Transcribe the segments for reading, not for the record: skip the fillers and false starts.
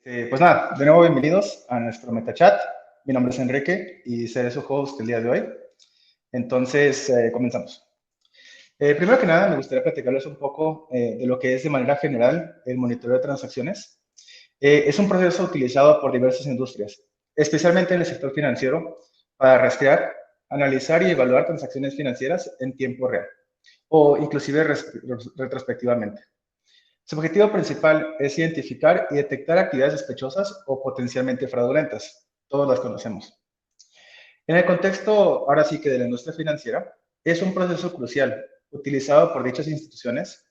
Pues nada, de nuevo bienvenidos a nuestro MetaChat. Mi nombre es Enrique y seré su host el día de hoy. Entonces, comenzamos. Primero que nada, me gustaría platicarles un poco de lo que es de manera general el monitoreo de transacciones. Es un proceso utilizado por diversas industrias, especialmente en el sector financiero, para rastrear, analizar y evaluar transacciones financieras en tiempo real o inclusive retrospectivamente. Su objetivo principal es identificar y detectar actividades sospechosas o potencialmente fraudulentas. Todos las conocemos. En el contexto, ahora sí que de la industria financiera, es un proceso crucial utilizado por dichas instituciones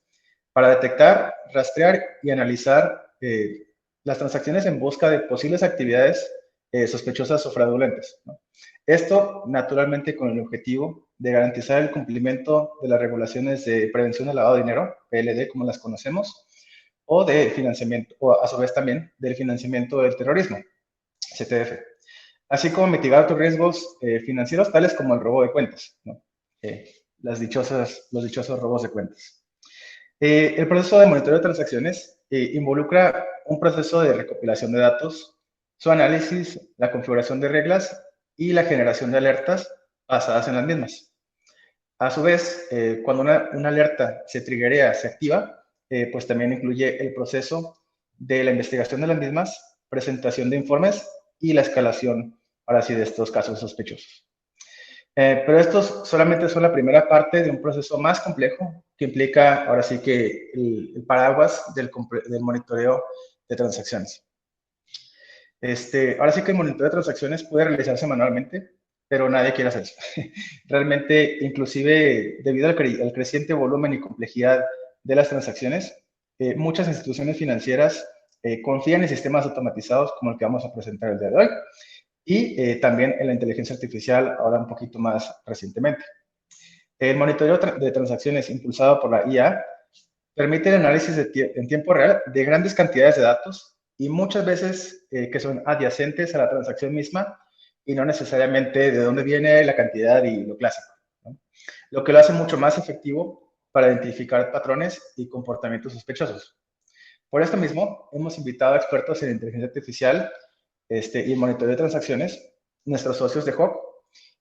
para detectar, rastrear y analizar las transacciones en busca de posibles actividades sospechosas o fraudulentas, ¿no? Esto, naturalmente, con el objetivo de garantizar el cumplimiento de las regulaciones de prevención del lavado de dinero, PLD, como las conocemos, o de financiamiento, o a su vez también del financiamiento del terrorismo, CTF, así como mitigar otros riesgos financieros tales como el robo de cuentas, ¿no? Los dichosos robos de cuentas. El proceso de monitoreo de transacciones involucra un proceso de recopilación de datos, su análisis, la configuración de reglas y la generación de alertas basadas en las mismas. A su vez, cuando una alerta se triggerea, se activa, pues también incluye el proceso de la investigación de las mismas, presentación de informes y la escalación, ahora sí, de estos casos sospechosos. Pero estos solamente son la primera parte de un proceso más complejo que implica, ahora sí que el paraguas del monitoreo de transacciones. Ahora sí que el monitoreo de transacciones puede realizarse manualmente, pero nadie quiere hacer eso. Realmente, inclusive debido al creciente volumen y complejidad de las transacciones, muchas instituciones financieras confían en sistemas automatizados como el que vamos a presentar el día de hoy y también en la inteligencia artificial ahora un poquito más recientemente. El monitoreo de transacciones impulsado por la IA permite el análisis en tiempo real de grandes cantidades de datos y muchas veces que son adyacentes a la transacción misma y no necesariamente de dónde viene la cantidad y lo clásico, ¿no? Lo que lo hace mucho más efectivo para identificar patrones y comportamientos sospechosos. Por esto mismo, hemos invitado a expertos en inteligencia artificial y monitoreo de transacciones, nuestros socios de Hawk,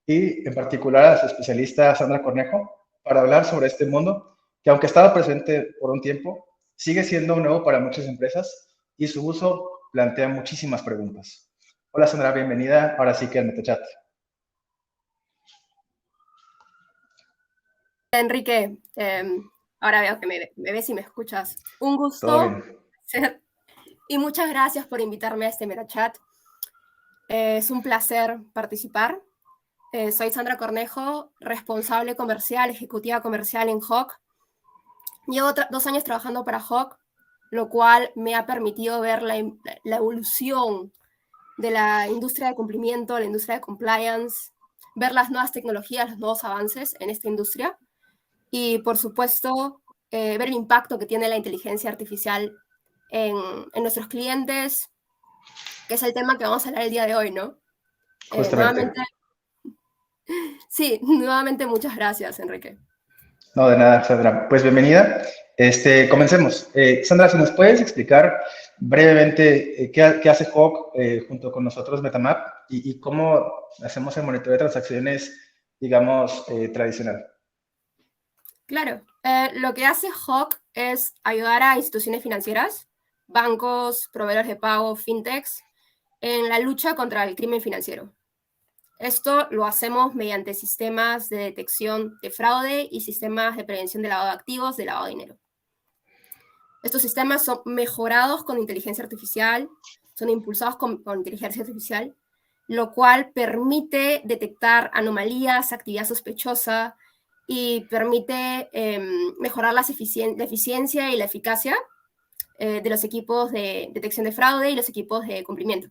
y en particular a su especialista Sandra Cornejo, para hablar sobre este mundo que, aunque estaba presente por un tiempo, sigue siendo nuevo para muchas empresas y su uso plantea muchísimas preguntas. Hola Sandra, bienvenida. Ahora sí que al MetaChat. Enrique, ahora veo que me ves y me escuchas. Un Todo gusto bien. y muchas gracias por invitarme a este MetaChat. Es un placer participar. Soy Sandra Cornejo, responsable comercial, ejecutiva comercial en Hawk. Llevo 2 años trabajando para Hawk, lo cual me ha permitido ver la evolución de la industria de cumplimiento, la industria de compliance, ver las nuevas tecnologías, los nuevos avances en esta industria. Y, por supuesto, ver el impacto que tiene la inteligencia artificial en nuestros clientes, que es el tema que vamos a hablar el día de hoy, ¿no? Justamente. Nuevamente, sí, nuevamente muchas gracias, Enrique. No, de nada, Sandra. Pues bienvenida. Comencemos. Sandra, si nos puedes explicar brevemente qué hace Hawk junto con nosotros, Metamap, y cómo hacemos el monitoreo de transacciones, digamos, tradicional. Claro, lo que hace Hawk es ayudar a instituciones financieras, bancos, proveedores de pago, fintechs, en la lucha contra el crimen financiero. Esto lo hacemos mediante sistemas de detección de fraude y sistemas de prevención de lavado de activos, de lavado de dinero. Estos sistemas son mejorados con inteligencia artificial, son impulsados con inteligencia artificial, lo cual permite detectar anomalías, actividad sospechosa y permite mejorar la eficiencia y la eficacia de los equipos de detección de fraude y los equipos de cumplimiento.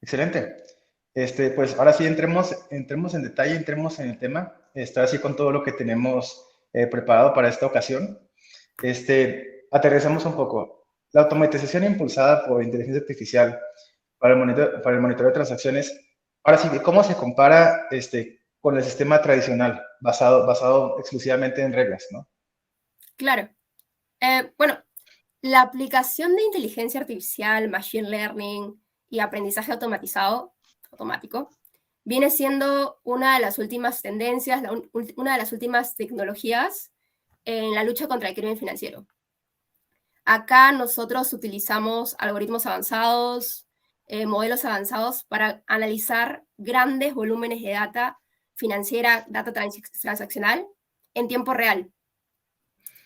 Excelente. Pues ahora sí entremos en detalle, entremos en el tema. Está así con todo lo que tenemos preparado para esta ocasión. Aterrizamos un poco. La automatización impulsada por inteligencia artificial para el monitoreo de transacciones, ahora sí, ¿cómo se compara con el sistema tradicional, basado exclusivamente en reglas, ¿no? Claro. Bueno, La aplicación de inteligencia artificial, machine learning y aprendizaje automático, viene siendo una de las últimas tendencias, una de las últimas tecnologías en la lucha contra el crimen financiero. Acá nosotros utilizamos algoritmos avanzados, modelos avanzados para analizar grandes volúmenes de data financiera, data transaccional en tiempo real,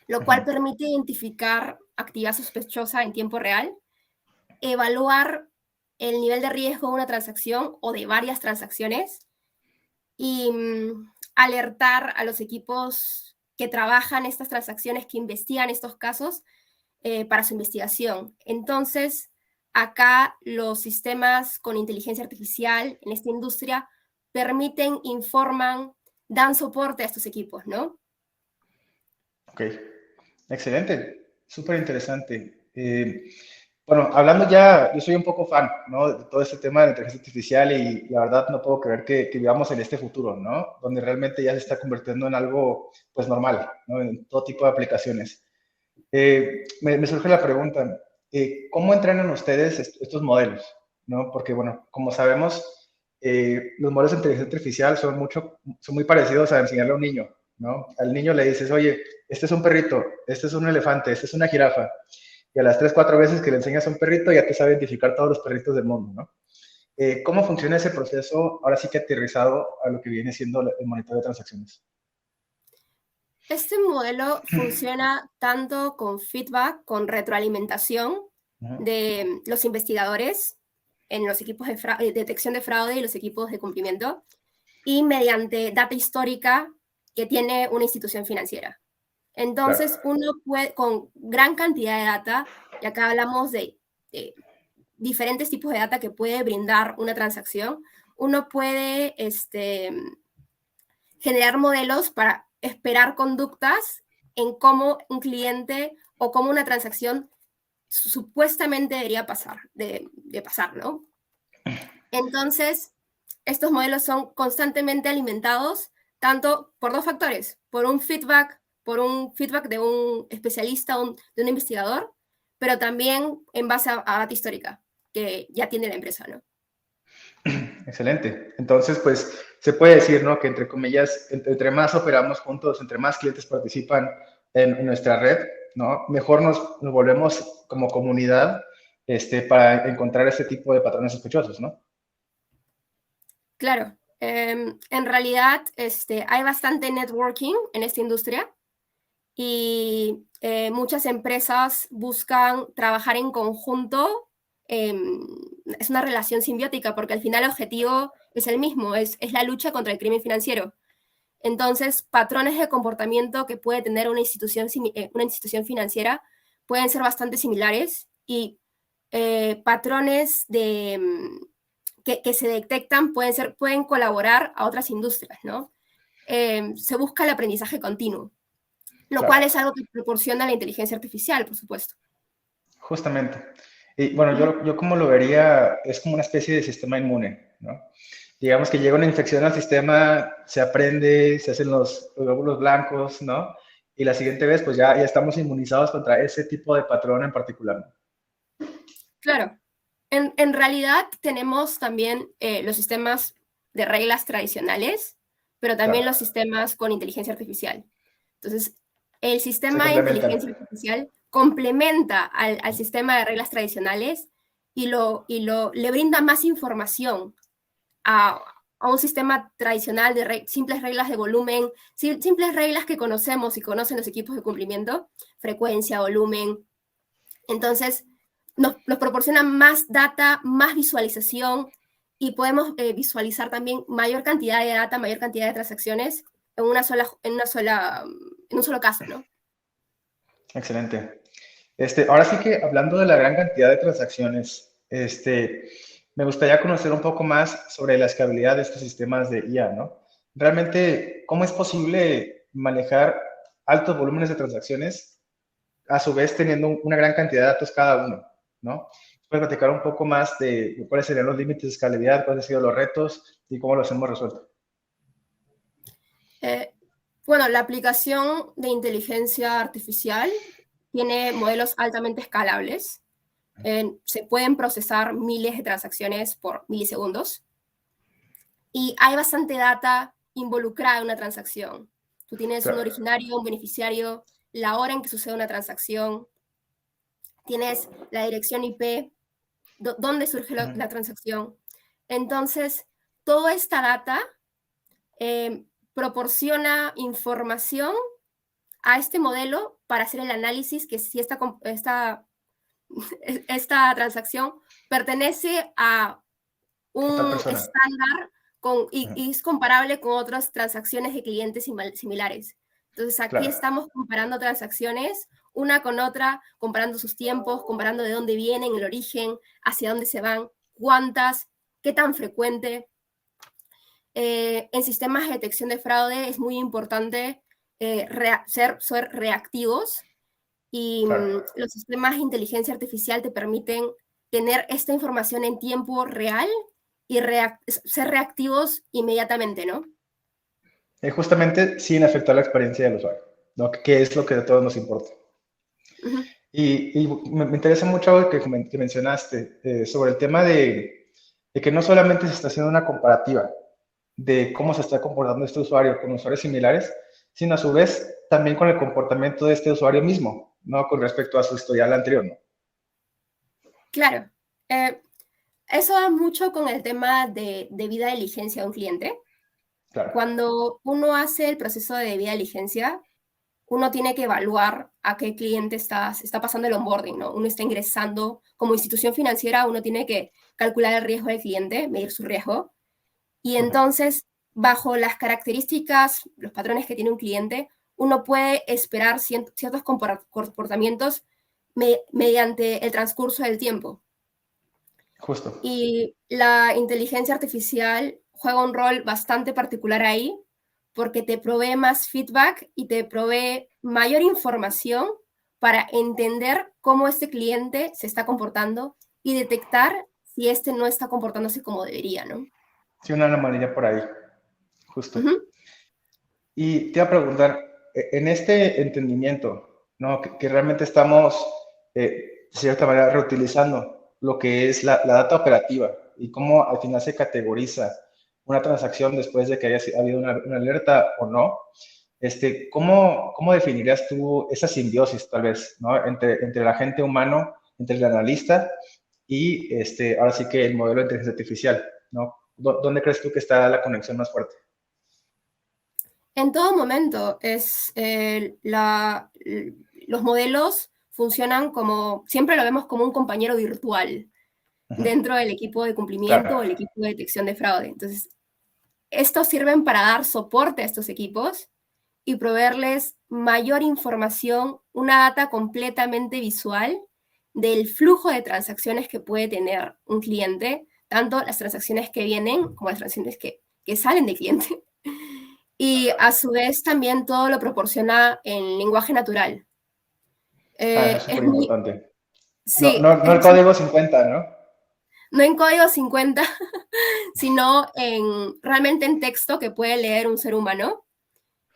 lo cual permite identificar actividad sospechosa en tiempo real, evaluar el nivel de riesgo de una transacción o de varias transacciones y alertar a los equipos que trabajan estas transacciones, que investigan estos casos para su investigación. Entonces, acá los sistemas con inteligencia artificial en esta industria permiten, informan, dan soporte a estos equipos, ¿no? Ok, excelente, súper interesante. Bueno, hablando ya, yo soy un poco fan, ¿no? De todo este tema de la inteligencia artificial y la verdad no puedo creer que vivamos en este futuro, ¿no? Donde realmente ya se está convirtiendo en algo, pues, normal, ¿no? En todo tipo de aplicaciones. Me surge la pregunta, ¿cómo entrenan ustedes estos modelos? ¿No? Porque, bueno, como sabemos, los modelos de inteligencia artificial son muy parecidos a enseñarle a un niño, ¿no? Al niño le dices, oye, este es un perrito, este es un elefante, este es una jirafa, y a las 3, 4 veces que le enseñas a un perrito ya te sabe identificar todos los perritos del mundo, ¿no? ¿Cómo funciona ese proceso, ahora sí que aterrizado a lo que viene siendo el monitoreo de transacciones? Este modelo funciona tanto con feedback, con retroalimentación de los investigadores en los equipos de detección de fraude y los equipos de cumplimiento, y mediante data histórica que tiene una institución financiera. Entonces, uno puede, con gran cantidad de data, y acá hablamos de diferentes tipos de data que puede brindar una transacción, uno puede generar modelos para esperar conductas en cómo un cliente o cómo una transacción supuestamente debería pasar, de pasar, ¿no? Entonces, estos modelos son constantemente alimentados tanto por dos factores, por un feedback de un especialista, de un investigador, pero también en base a data histórica que ya tiene la empresa, ¿no? Excelente. Entonces, pues se puede decir, ¿no? Que entre comillas, entre más operamos juntos, entre más clientes participan en nuestra red, ¿no? Mejor nos volvemos como comunidad para encontrar este tipo de patrones sospechosos, ¿no? Claro. En realidad, hay bastante networking en esta industria y muchas empresas buscan trabajar en conjunto. Es una relación simbiótica porque al final el objetivo es el mismo, es la lucha contra el crimen financiero. Entonces, patrones de comportamiento que puede tener una institución financiera pueden ser bastante similares y patrones que se detectan pueden colaborar a otras industrias, ¿no? Se busca el aprendizaje continuo, lo cual es algo que proporciona la inteligencia artificial, por supuesto. Justamente. Y bueno, yo como lo vería, es como una especie de sistema inmune, ¿no? Digamos que llega una infección al sistema, se aprende, se hacen los glóbulos blancos, ¿no? Y la siguiente vez, pues ya estamos inmunizados contra ese tipo de patrón en particular. Claro. En realidad tenemos también los sistemas de reglas tradicionales, pero también los sistemas con inteligencia artificial. Entonces, el sistema de inteligencia artificial complementa al sistema de reglas tradicionales y le brinda más información a un sistema tradicional de simples reglas de volumen, simples reglas que conocemos y conocen los equipos de cumplimiento, frecuencia, volumen. Entonces, nos proporciona más data, más visualización y podemos visualizar también mayor cantidad de data, mayor cantidad de transacciones en un solo caso, ¿no? Excelente. Ahora sí que hablando de la gran cantidad de transacciones, me gustaría conocer un poco más sobre la escalabilidad de estos sistemas de IA, ¿no? Realmente, ¿cómo es posible manejar altos volúmenes de transacciones a su vez teniendo una gran cantidad de datos cada uno, ¿no? ¿Puedes platicar un poco más de cuáles serían los límites de escalabilidad, cuáles han sido los retos y cómo los hemos resuelto? Bueno, la aplicación de inteligencia artificial tiene modelos altamente escalables. Se pueden procesar miles de transacciones por milisegundos. Y hay bastante data involucrada en una transacción. Tú tienes un Claro. originario, un beneficiario, la hora en que sucede una transacción, tienes la dirección IP, dónde surge la transacción. Entonces, toda esta data proporciona información a este modelo para hacer el análisis que si esta transacción pertenece a A tal un persona. estándar y es comparable con otras transacciones de clientes similares. Entonces aquí Claro. estamos comparando transacciones una con otra, comparando sus tiempos, comparando de dónde vienen, el origen, hacia dónde se van, cuántas, qué tan frecuente. En sistemas de detección de fraude es muy importante ser reactivos y Claro. los sistemas de inteligencia artificial te permiten tener esta información en tiempo real y ser reactivos inmediatamente, ¿no? Justamente sin afectar la experiencia del usuario, ¿no? Que es lo que a todos nos importa. Uh-huh. Y me interesa mucho algo que mencionaste sobre el tema de que no solamente se está haciendo una comparativa de cómo se está comportando este usuario con usuarios similares, sino a su vez también con el comportamiento de este usuario mismo, ¿no? Con respecto a su historial anterior, ¿no? Claro. Eso va mucho con el tema de debida diligencia de un cliente. Claro. Cuando uno hace el proceso de debida diligencia, uno tiene que evaluar a qué cliente se está pasando el onboarding, ¿no? Uno está ingresando, como institución financiera, uno tiene que calcular el riesgo del cliente, medir su riesgo, y entonces, bajo las características, los patrones que tiene un cliente, uno puede esperar ciertos comportamientos mediante el transcurso del tiempo. Justo. Y la inteligencia artificial juega un rol bastante particular ahí, porque te provee más feedback y te provee mayor información para entender cómo este cliente se está comportando y detectar si este no está comportándose como debería, ¿no? Sí, una anomalía por ahí, justo. Uh-huh. Y te iba a preguntar, en este entendimiento, ¿no? Que realmente estamos, de cierta manera, reutilizando lo que es la data operativa y cómo al final se categoriza una transacción después de que haya habido una alerta o no. ¿Cómo definirías tú esa simbiosis, tal vez, ¿no? Entre el agente humano, entre el analista y ahora sí que el modelo de inteligencia artificial, ¿no? ¿Dónde crees tú que está la conexión más fuerte? En todo momento los modelos funcionan como, siempre lo vemos como un compañero virtual Ujú. dentro del equipo de cumplimiento Claro, o el equipo de detección de fraude. Entonces, estos sirven para dar soporte a estos equipos y proveerles mayor información, una data completamente visual del flujo de transacciones que puede tener un cliente, tanto las transacciones que vienen como las transacciones que salen del cliente. Y a su vez también todo lo proporciona en lenguaje natural. eso es Es súper muy, importante. No, sí, no, no el código 50, ¿no? no en código 50, sino realmente en texto que puede leer un ser humano.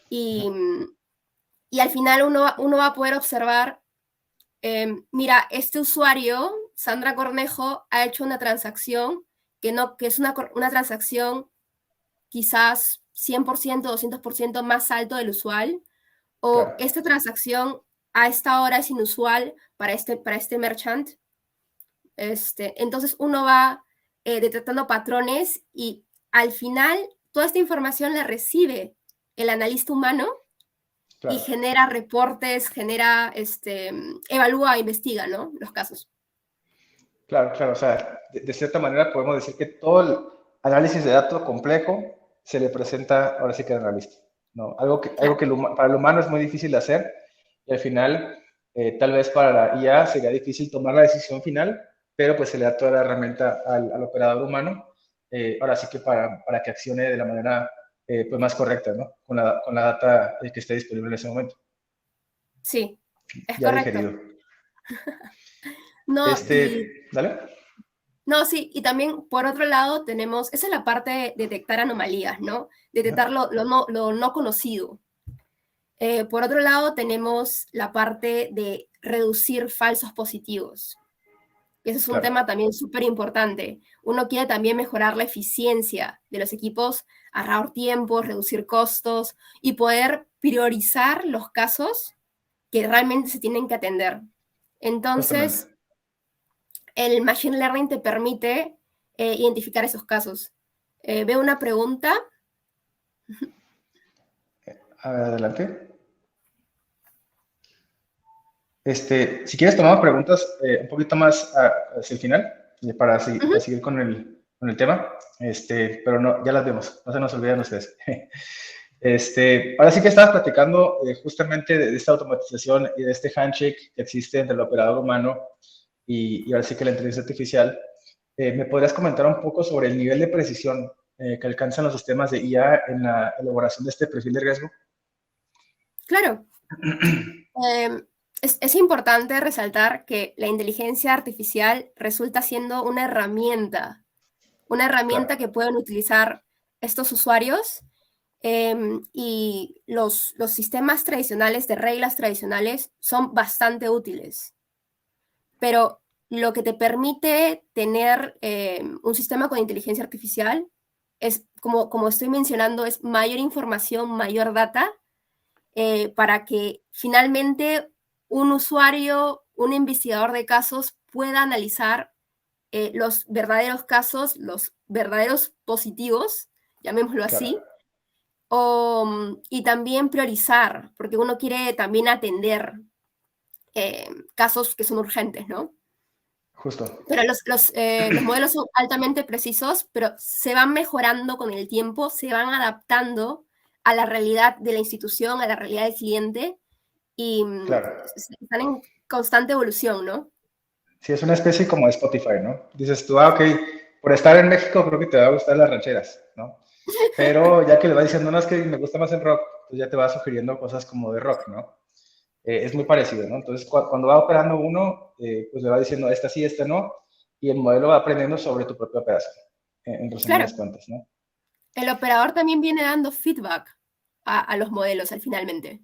Y, y al final uno va a poder observar, mira, este usuario, Sandra Cornejo, ha hecho una transacción que es una transacción quizás 100%, 200% más alto del usual, o Claro, esta transacción a esta hora es inusual para este merchant. Entonces uno va detectando patrones y al final toda esta información la recibe el analista humano y claro, genera reportes, evalúa, investiga, ¿no? Los casos. claro, claro. O sea, de cierta manera podemos decir que todo el análisis de datos complejo se le presenta ahora sí que al analista, ¿no? Algo Claro. que para el humano es muy difícil de hacer y al final, tal vez para la IA sería difícil tomar la decisión final, pero pues se le da toda la herramienta al operador humano, ahora sí que para que accione de la manera pues más correcta, ¿no? Con la data que esté disponible en ese momento, Sí, es ya correcto. digerido. No, ¿Dale? no, sí, y también por otro lado tenemos, esa es la parte de detectar anomalías, ¿no? Ajá. Detectar lo no conocido. Por otro lado tenemos la parte de reducir falsos positivos. Y ese es un Claro. tema también súper importante. Uno quiere también mejorar la eficiencia de los equipos, ahorrar tiempo, reducir costos y poder priorizar los casos que realmente se tienen que atender. Justamente. Entonces, el Machine Learning te permite identificar esos casos. Veo una pregunta. Adelante. Si quieres, tomamos preguntas un poquito más hacia el final para seguir con el tema. Pero no, ya las vemos, no se nos olviden ustedes. Ahora sí que estabas platicando justamente de esta automatización y de este handshake que existe entre el operador humano y ahora sí que la inteligencia artificial. ¿Me podrías comentar un poco sobre el nivel de precisión que alcanzan los sistemas de IA en la elaboración de este perfil de riesgo? Claro. Es importante resaltar que la inteligencia artificial resulta siendo una herramienta Claro, que pueden utilizar estos usuarios, y los sistemas tradicionales de reglas tradicionales son bastante útiles. Pero lo que te permite tener un sistema con inteligencia artificial es, como estoy mencionando, es mayor información, mayor data, para que finalmente un usuario, un investigador de casos pueda analizar los verdaderos casos, los verdaderos positivos, llamémoslo claro, así, y también priorizar, porque uno quiere también atender casos que son urgentes, ¿no? justo. Pero los modelos son altamente precisos, pero se van mejorando con el tiempo, se van adaptando a la realidad de la institución, a la realidad del cliente, y Claro. están en constante evolución, ¿no? Sí, es una especie como de Spotify, ¿no? Dices tú, ok, por estar en México creo que te va a gustar las rancheras, ¿no? Pero ya que le va diciendo, no, es que me gusta más el rock, pues ya te va sugiriendo cosas como de rock, ¿no? Es muy parecido, ¿no? Entonces, cuando va operando uno, pues le va diciendo, esta sí, esta no, y el modelo va aprendiendo sobre tu propia operación, en resumidas Claro, cuentas, ¿no? el operador también viene dando feedback a los modelos al finalmente.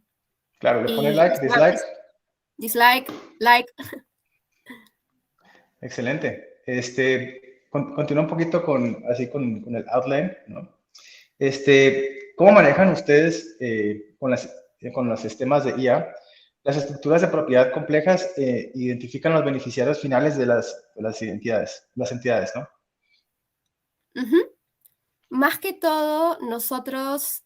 Claro, le pone Y like, dislike, dislike, like. excelente. Continúa un poquito con el outline, ¿no? ¿Cómo manejan ustedes con los sistemas de IA las estructuras de propiedad complejas? Identifican los beneficiarios finales de las entidades, ¿no? Ujú. Más que todo, nosotros,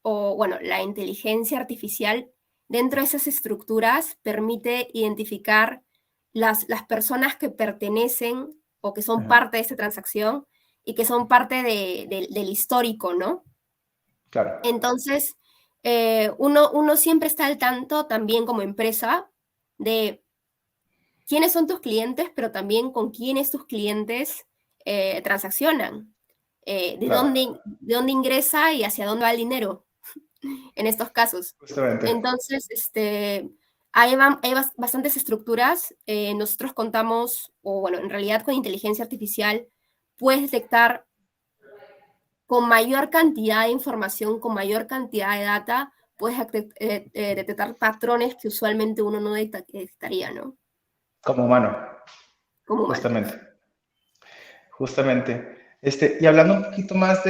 o bueno, la inteligencia artificial dentro de esas estructuras permite identificar las personas que pertenecen o que son Ajá, parte de esta transacción y que son parte del histórico, ¿no? claro, Entonces, uno siempre está al tanto también como empresa de quiénes son tus clientes, pero también con quiénes tus clientes transaccionan, claro, de dónde ingresa y hacia dónde va el dinero en estos casos. justamente. Entonces, hay bastantes estructuras. Nosotros contamos, o bueno, en realidad con inteligencia artificial, puedes detectar con mayor cantidad de información, con mayor cantidad de data, puedes detectar patrones que usualmente uno no detectaría, ¿no? Como humano, Como humano. justamente, justamente. Y hablando un poquito más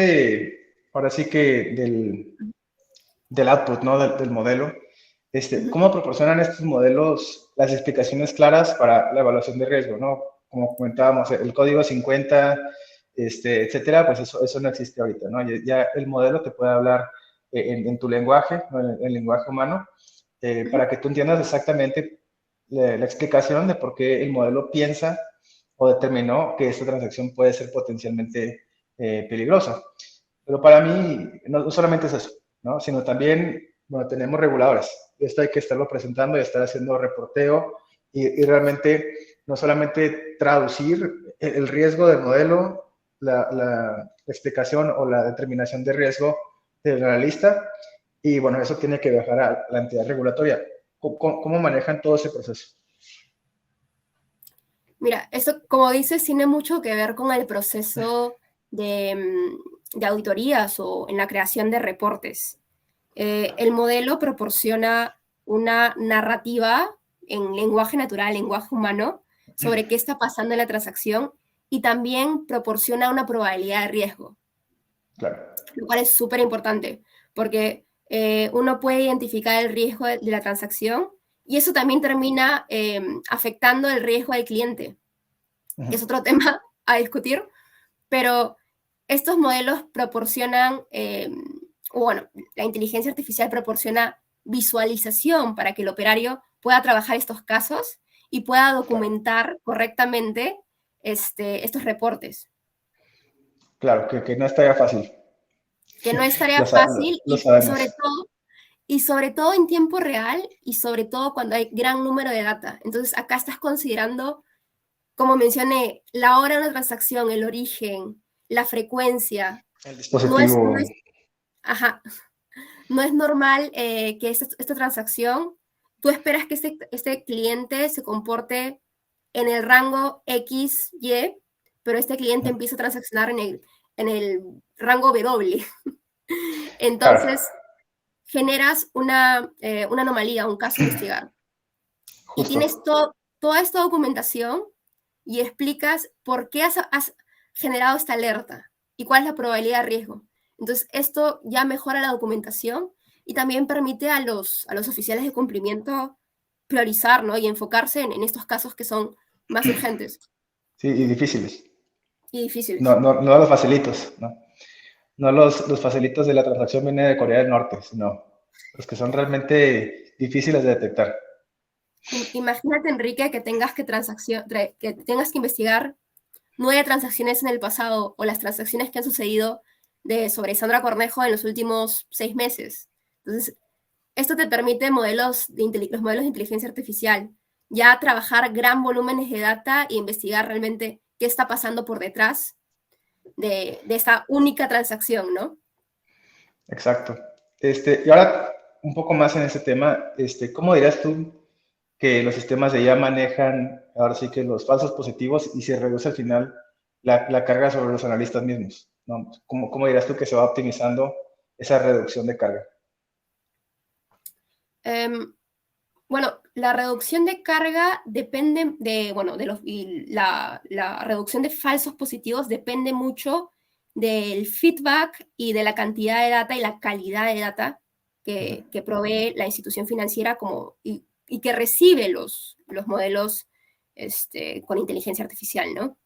ahora sí que del output, ¿no? Del modelo. Ujú. ¿Cómo proporcionan estos modelos las explicaciones claras para la evaluación de riesgo, ¿no? Como comentábamos, el código 50, etcétera, pues eso no existe ahorita, ¿no? Ya el modelo te puede hablar en tu lenguaje, ¿no? En el lenguaje humano, Ujú. para que tú entiendas exactamente la explicación de por qué el modelo piensa o determinó que esta transacción puede ser potencialmente peligrosa. Pero para mí no solamente es eso, ¿no? Sino también, bueno, tenemos reguladores. Y esto hay que estarlo presentando y estar haciendo reporteo y realmente no solamente traducir el riesgo del modelo, la explicación o la determinación de riesgo del analista, y bueno, eso tiene que bajar a la entidad regulatoria. ¿Cómo manejan todo ese proceso? Mira, eso, como dices, tiene mucho que ver con el proceso de auditorías o en la creación de reportes. El modelo proporciona una narrativa en lenguaje natural, lenguaje humano, sobre qué está pasando en la transacción y también proporciona una probabilidad de riesgo. Claro. Lo cual es súper importante, porque uno puede identificar el riesgo de la transacción y eso también termina afectando el riesgo del cliente, que es otro tema a discutir, pero estos modelos proporcionan, bueno, la inteligencia artificial proporciona visualización para que el operario pueda trabajar estos casos y pueda documentar correctamente estos reportes. Claro, que no estaría fácil. Que no es tarea Lo, fácil lo sabemos. y sobre todo en tiempo real y sobre todo cuando hay gran número de data. Entonces acá estás considerando, como mencioné, la hora de una transacción, el origen, la frecuencia. El No dispositivo. ajá, no es normal que esta transacción, tú esperas que este cliente se comporte en el rango X, Y, pero este cliente empieza a transaccionar en el rango W. Claro, Entonces, generas una anomalía, un caso a investigar. Y tienes justo. toda esta documentación y explicas por qué has generado esta alerta y cuál es la probabilidad de riesgo. Entonces, esto ya mejora la documentación y también permite a los oficiales de cumplimiento priorizar, ¿no? Y enfocarse en estos casos que son más urgentes Sí, y difíciles. y difíciles. No los facilitos, ¿no? No los facilitos de la transacción viene de Corea del Norte, sino los que son realmente difíciles de detectar. Imagínate, Enrique, que tengas que investigar 9 transacciones en el pasado o las transacciones que han sucedido sobre Sandra Cornejo en los últimos 6 meses. Entonces, esto te permite los modelos de inteligencia artificial, ya trabajar gran volúmenes de data e investigar realmente qué está pasando por detrás de esta única transacción, ¿no? Exacto. Y ahora, un poco más en este tema, ¿cómo dirías tú que los sistemas de IA manejan ahora sí que los falsos positivos y se reduce al final la carga sobre los analistas mismos? ¿No? ¿Cómo dirías tú que se va optimizando esa reducción de carga? Um, Bueno, la reducción de carga depende bueno, la reducción de falsos positivos depende mucho del feedback y de la cantidad de data y la calidad de data que provee la institución financiera y que recibe los modelos con inteligencia artificial, ¿no?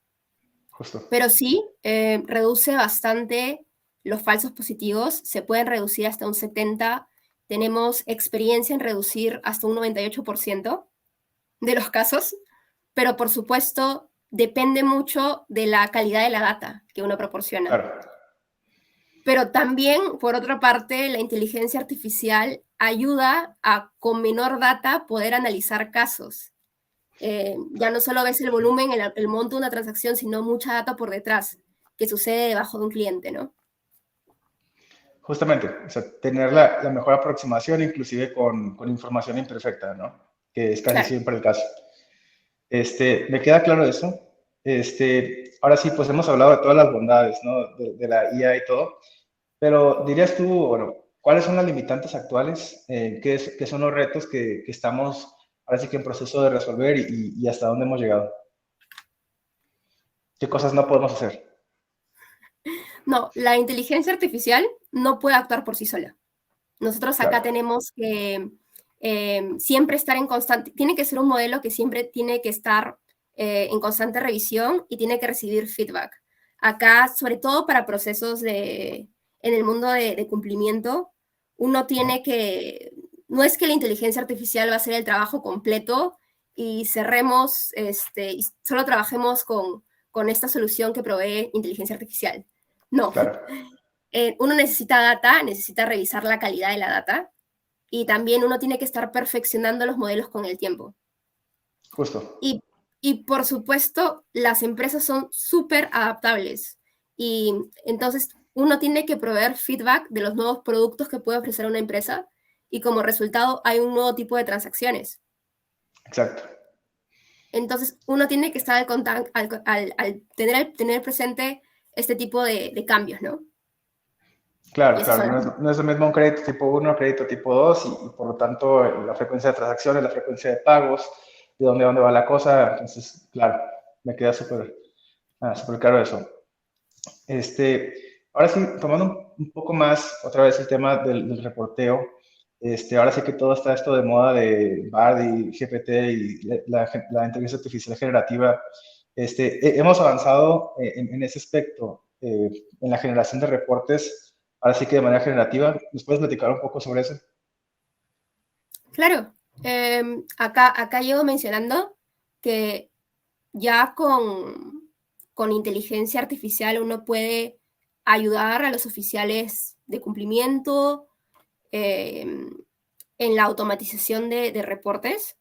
Justo. Pero sí, reduce bastante los falsos positivos, se pueden reducir hasta un 70%. Tenemos experiencia en reducir hasta un 98% de los casos, pero por supuesto depende mucho de la calidad de la data que uno proporciona. Claro. Pero también, por otra parte, la inteligencia artificial ayuda a, con menor data, poder analizar casos. Ya no solo ves el volumen, el monto de una transacción, sino mucha data por detrás que sucede debajo de un cliente, ¿no? Justamente, o sea, tener la mejor aproximación, inclusive con información imperfecta, ¿no? Que es casi Claro. siempre el caso. Me queda claro eso. Ahora sí, pues hemos hablado de todas las bondades, ¿no? De la IA y todo, pero dirías tú, bueno, ¿cuáles son las limitantes actuales? ¿Qué son los retos que estamos ahora sí que en proceso de resolver y hasta dónde hemos llegado? ¿Qué cosas no podemos hacer? No, la inteligencia artificial no puede actuar por sí sola. Nosotros acá Claro, tenemos que siempre estar en constante, tiene que ser un modelo que siempre tiene que estar en constante revisión y tiene que recibir feedback. Acá, sobre todo para procesos en el mundo de cumplimiento, uno tiene que, no es que la inteligencia artificial va a hacer el trabajo completo y cerremos, y solo trabajemos con esta solución que provee inteligencia artificial. No, claro, uno necesita data, necesita revisar la calidad de la data y también uno tiene que estar perfeccionando los modelos con el tiempo. justo. Y, y por supuesto, las empresas son súper adaptables y entonces uno tiene que proveer feedback de los nuevos productos que puede ofrecer una empresa y como resultado hay un nuevo tipo de transacciones. Exacto. Entonces uno tiene que estar al tener presente este tipo de cambios, ¿no? Claro, Y esas claro, son no es lo mismo un crédito tipo 1, crédito tipo 2 y por lo tanto la frecuencia de transacciones, la frecuencia de pagos, de dónde va la cosa. Entonces, claro, me queda súper claro eso. Ahora sí, tomando un poco más otra vez el tema del reporteo, ahora sí que todo está esto de moda de BARD y GPT y la inteligencia artificial generativa. Hemos avanzado en ese aspecto, en la generación de reportes, ahora sí que de manera generativa. ¿Nos puedes platicar un poco sobre eso? Claro, acá llevo mencionando que ya con inteligencia artificial uno puede ayudar a los oficiales de cumplimiento em, en la automatización de reportes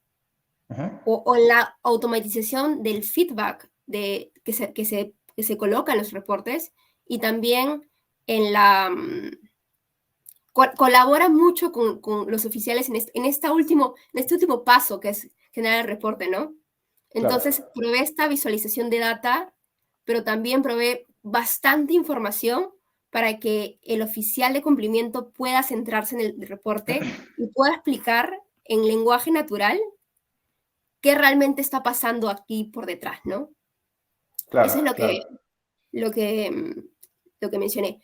Ajá. o en la automatización del feedback que se coloca en los reportes y también en colabora mucho con los oficiales en este último paso que es generar el reporte, ¿no? Claro, Entonces, provee esta visualización de data, pero también provee bastante información para que el oficial de cumplimiento pueda centrarse en el reporte y pueda explicar en lenguaje natural qué realmente está pasando aquí por detrás, ¿no? Eso es claro, claro. lo que, lo que mencioné.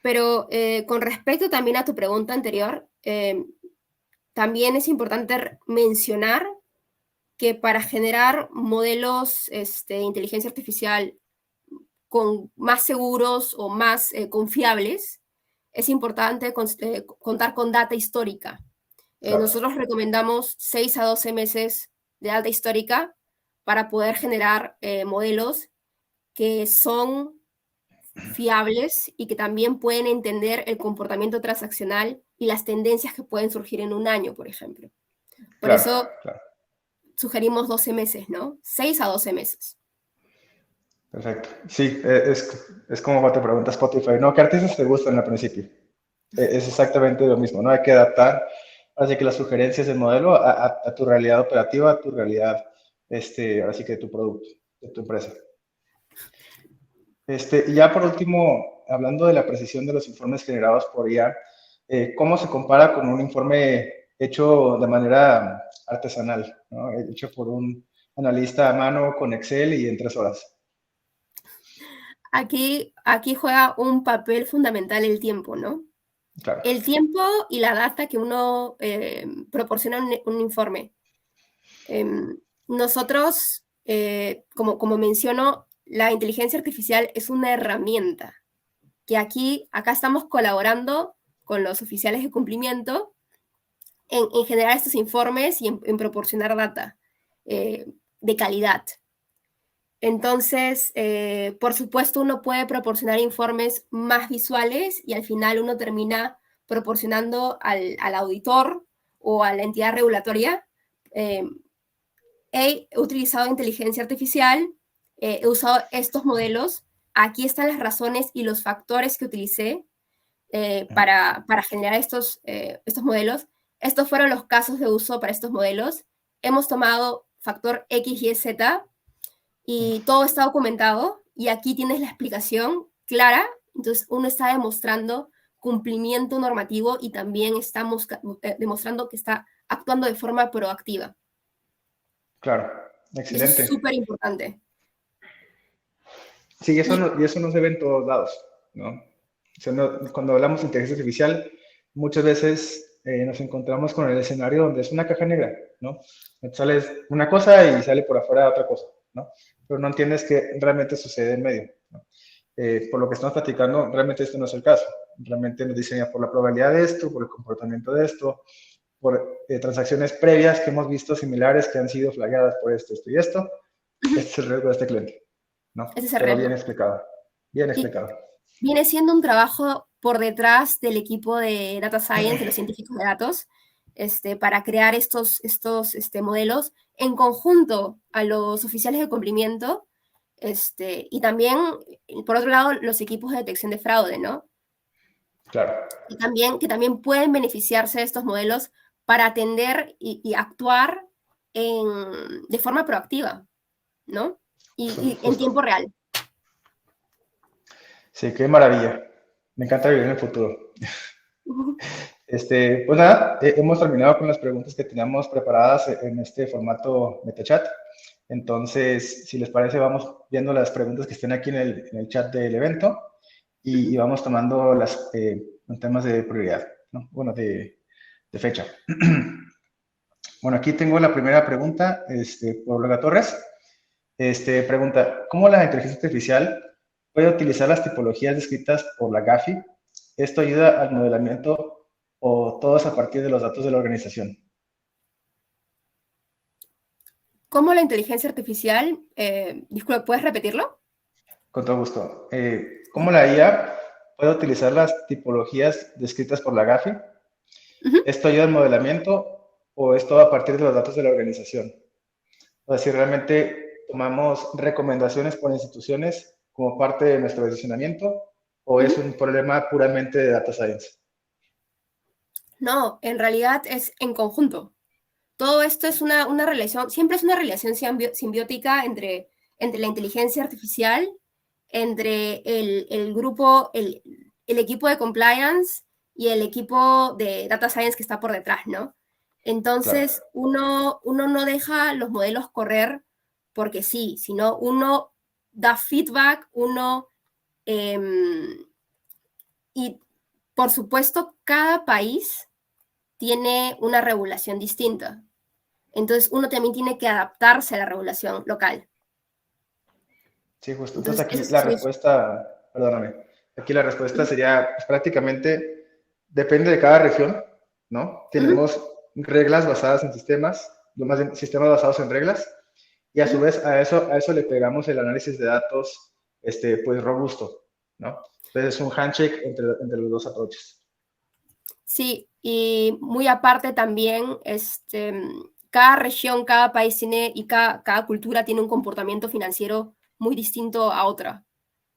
Pero con respecto también a tu pregunta anterior, también es importante mencionar que para generar modelos de inteligencia artificial más seguros o más confiables, es importante contar con data histórica. Claro. Nosotros recomendamos 6 a 12 meses de data histórica para poder generar modelos que son fiables y que también pueden entender el comportamiento transaccional y las tendencias que pueden surgir en un año, por ejemplo. Por Claro, eso claro. sugerimos 12 meses, ¿no? 6 a 12 meses. Perfecto. Sí, es como cuando te pregunta Spotify, ¿no? ¿Qué artistas te gustan al principio? Es exactamente lo mismo, ¿no? Hay que adaptar, así que las sugerencias del modelo a tu realidad operativa, a tu realidad, así que de tu producto, de tu empresa. Y ya por último, hablando de la precisión de los informes generados por IA, ¿cómo se compara con un informe hecho de manera artesanal, ¿no? Hecho por un analista a mano con Excel y en 3 horas? Aquí juega un papel fundamental el tiempo, ¿no? Claro. El tiempo y la data que uno proporciona un informe. Nosotros, como menciono, la inteligencia artificial es una herramienta que acá estamos colaborando con los oficiales de cumplimiento en generar estos informes y en proporcionar data de calidad. Entonces, por supuesto, uno puede proporcionar informes más visuales y al final uno termina proporcionando al auditor o a la entidad regulatoria. He utilizado inteligencia artificial, he usado estos modelos. Aquí están las razones y los factores que utilicé para generar estos modelos. Estos fueron los casos de uso para estos modelos. Hemos tomado factor X, Y, Z y todo está documentado y aquí tienes la explicación clara. Entonces uno está demostrando cumplimiento normativo y también estamos demostrando que está actuando de forma proactiva. Claro, Y eso es excelente. súper importante. Sí, Y y eso no se ve en todos lados, ¿no? O sea, cuando hablamos de inteligencia artificial, muchas veces nos encontramos con el escenario donde es una caja negra, ¿no? Sale una cosa y sale por afuera otra cosa, ¿no? Pero no entiendes qué realmente sucede en medio, ¿no? Por lo que estamos platicando, realmente esto no es el caso. Realmente nos diseña por la probabilidad de esto, por el comportamiento de esto, por transacciones previas que hemos visto similares que han sido flagueadas por esto y esto. Este es el riesgo de este cliente, ¿no? ese es el Pero bien riesgo. explicado, bien Y explicado. viene siendo un trabajo por detrás del equipo de Data Science, de los científicos de datos, para crear estos modelos en conjunto a los oficiales de cumplimiento y también, por otro lado, los equipos de detección de fraude, ¿no? Claro, Que también pueden beneficiarse de estos modelos para atender y actuar de forma proactiva, ¿no? Y en justo. tiempo real. Sí, qué maravilla. Me encanta vivir en el futuro. Pues nada, hemos terminado con las preguntas que teníamos preparadas en este formato MetaChat. Entonces, si les parece, vamos viendo las preguntas que estén aquí en el chat del evento y vamos tomando los temas de prioridad, ¿no? Bueno, de fecha. Bueno, aquí tengo la primera pregunta por Olga Torres. Pregunta, ¿cómo la inteligencia artificial puede utilizar las tipologías descritas por la GAFI? ¿Esto ayuda al modelamiento o todo es a partir de los datos de la organización? ¿Cómo la inteligencia artificial, disculpe, ¿puedes repetirlo? Con todo gusto. ¿Cómo la IA puede utilizar las tipologías descritas por la GAFI? ¿Esto ayuda al modelamiento o es todo a partir de los datos de la organización? O sea, si realmente tomamos recomendaciones por instituciones como parte de nuestro decisionamiento o es un problema puramente de data science. No, en realidad es en conjunto. Todo esto es una relación, siempre es una relación simbiótica entre la inteligencia artificial, entre el grupo, el equipo de compliance y el equipo de data science que está por detrás, ¿no? Entonces, claro, uno no deja los modelos correr porque sí, sino uno da feedback, y por supuesto, cada país tiene una regulación distinta. Entonces, uno también tiene que adaptarse a la regulación local. Sí, justo. Entonces aquí la respuesta, perdóname, aquí la respuesta sería pues, prácticamente depende de cada región, ¿no? Tenemos reglas basadas en sistemas, más bien sistemas basados en reglas, y a su vez a eso le pegamos el análisis de datos, pues robusto, ¿no? Entonces es un handshake entre los dos approaches. Sí, y muy aparte también, cada región, cada país tiene y cada cultura tiene un comportamiento financiero muy distinto a otra.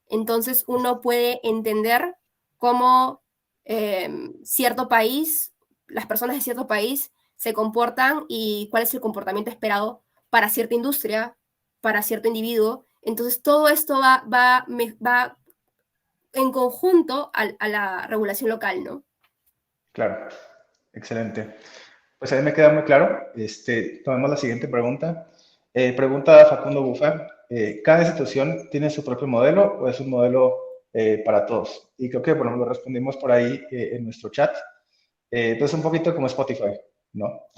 Entonces uno puede entender cómo cierto país, las personas de cierto país se comportan y cuál es el comportamiento esperado para cierta industria, para cierto individuo. Entonces todo esto va en conjunto a la regulación local, ¿no? Claro, excelente. Pues a mí me queda muy claro. Tomemos la siguiente pregunta. Pregunta Facundo Bufa. ¿Cada institución tiene su propio modelo o es un modelo para todos? Y creo que, bueno, lo respondimos por ahí en nuestro chat. Entonces, un poquito como Spotify, ¿no?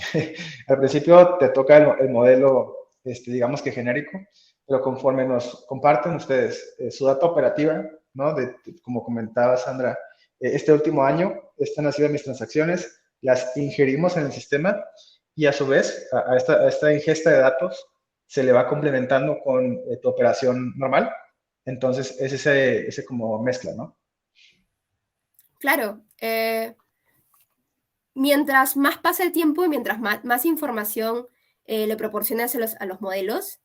Al principio te toca el modelo, digamos que genérico, pero conforme nos comparten ustedes su data operativa, ¿no? Como comentaba Sandra, este último año, estas han sido mis transacciones, las ingerimos en el sistema y a su vez a esta ingesta de datos se le va complementando con tu operación normal. Entonces es ese como mezcla, ¿no? Claro. Mientras más pasa el tiempo y mientras más información le proporcionas a los modelos,